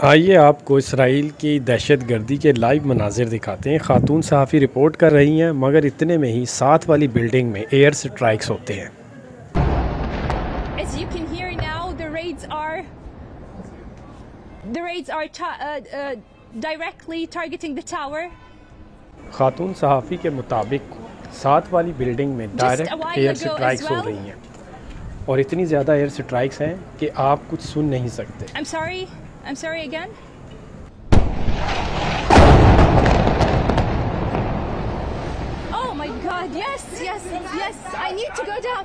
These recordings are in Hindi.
आइए आपको इसराइल की दहशतगर्दी के लाइव मनाजिर दिखाते हैं। खातून सहाफ़ी रिपोर्ट कर रही हैं, मगर इतने में ही साथ वाली बिल्डिंग में एयर स्ट्राइक्स होते हैं। As you can hear now, the raids are directly targeting the tower. खातून सहाफ़ी के मुताबिक साथ वाली बिल्डिंग में डायरेक्ट एयर स्ट्राइक्स हो रही हैं और इतनी ज़्यादा एयर स्ट्राइक्स हैं कि आप कुछ सुन नहीं सकते। I'm sorry again. Oh my God! Yes. I need to go down.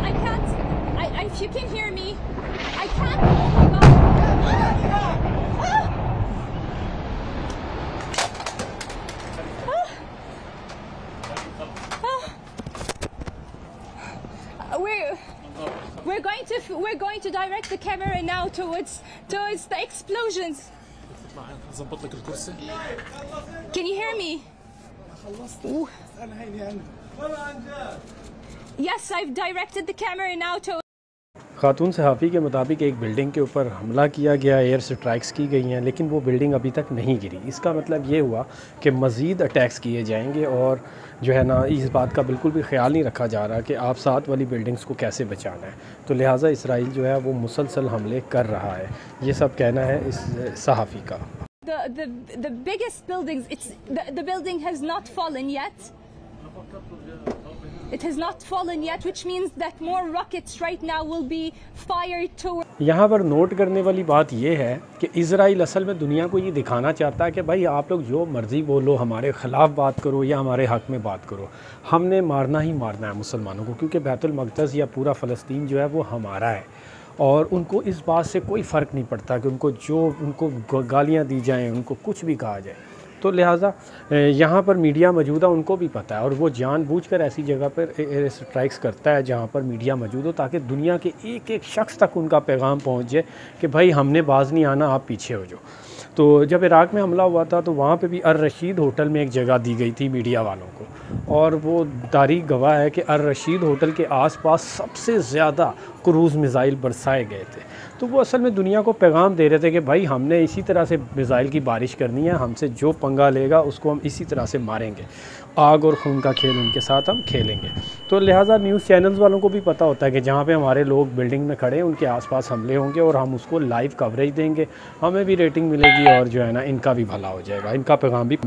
I can't. If you can hear me, I can't. Oh my God. We're going to direct the camera now towards the explosions. Can you hear me? Yes, I've directed the camera now to. खातून सहाफ़ी के मुताबिक एक बिल्डिंग के ऊपर हमला किया गया, एयर स्ट्राइक्स की गई हैं, लेकिन वो बिल्डिंग अभी तक नहीं गिरी। इसका मतलब ये हुआ कि मज़ीद अटैक्स किए जाएंगे और जो है ना, इस बात का बिल्कुल भी ख्याल नहीं रखा जा रहा कि आप साथ वाली बिल्डिंग्स को कैसे बचाना है। तो लिहाजा इसराइल जो है वो मुसलसल हमले कर रहा है। ये सब कहना है इस सहाफ़ी का। The biggest buildings, the building has not fallen yet. It has not fallen yet, which means that more rockets right now will be fired toward. यहाँ पर नोट करने वाली बात यह है कि इज़राइल असल में दुनिया को ये दिखाना चाहता है कि भाई आप लोग जो मर्ज़ी बोलो, हमारे ख़िलाफ़ बात करो या हमारे हक़ में बात करो, हमने मारना ही मारना है मुसलमानों को, क्योंकि बैतुल मक़दस या पूरा फ़लस्तीन जो है वो हमारा है। और उनको इस बात से कोई फ़र्क नहीं पड़ता कि उनको गालियाँ दी जाएँ, उनको कुछ भी कहा जाए। तो लिहाजा यहाँ पर मीडिया मौजूद है, उनको भी पता है और वो जानबूझकर ऐसी जगह पर एयर स्ट्राइक्स करता है जहाँ पर मीडिया मौजूद हो, ताकि दुनिया के एक एक शख्स तक उनका पैगाम पहुँच जाए कि भाई हमने बाज नहीं आना, आप पीछे हो जाओ। तो जब इराक़ में हमला हुआ था तो वहाँ पे भी अर रशीद होटल में एक जगह दी गई थी मीडिया वालों को, और वो तारीख़ गवाह है कि अर रशीद होटल के आसपास सबसे ज़्यादा क्रूज़ मिज़ाइल बरसाए गए थे। तो वो असल में दुनिया को पैगाम दे रहे थे कि भाई हमने इसी तरह से मिज़ाइल की बारिश करनी है, हमसे जो पंगा लेगा उसको हम इसी तरह से मारेंगे, आग और खून का खेल उनके साथ हम खेलेंगे। तो लिहाजा न्यूज़ चैनल्स वालों को भी पता होता है कि जहाँ पे हमारे लोग बिल्डिंग में खड़े हैं उनके आसपास हमले होंगे और हम उसको लाइव कवरेज देंगे, हमें भी रेटिंग मिलेगी और जो है ना, इनका भी भला हो जाएगा, इनका पैगाम भी